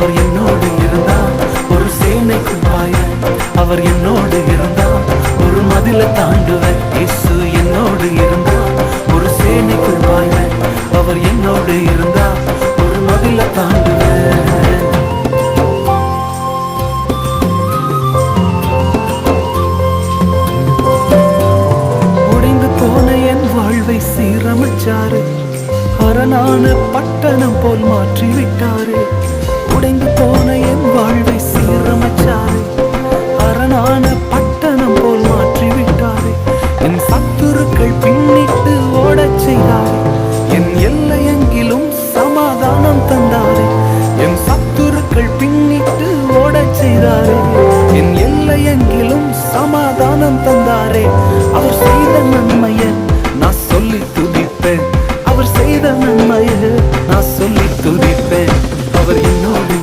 அவர் என்னோடு இருந்தார் ஒரு சேனைக்குள் பாய, அவர் என்னோடு இருந்தார் ஒரு மதில தாண்டுவேன். இயேசு என்னோடு இருந்தார் ஒரு சேனைக்குள் பாய, அவர் என்னோடு இருந்தார் ஒரு மதில தாண்டுவேன். உடைந்து போன என் வாழ்வை சீரமைச்சாரு, அரணான பட்டணம் போல் மாற்றி விட்டாரு. உடைந்து போன என் வாழ்வை சீரமைச்சாரு, அரணான பட்டணம் போல் மாற்றி விட்டாரு. என் சத்துருக்கள் பின்னிட்டு ஓடச் செய்தாரு, என் எல்லையெங்கிலும் சமாதானம் தந்தாரு. என் சத்துருக்கள் பின்னிட்டு ஓடச் செய்தாரு, என் எல்லையெங்கிலும் சமாதானம் தந்தாரே.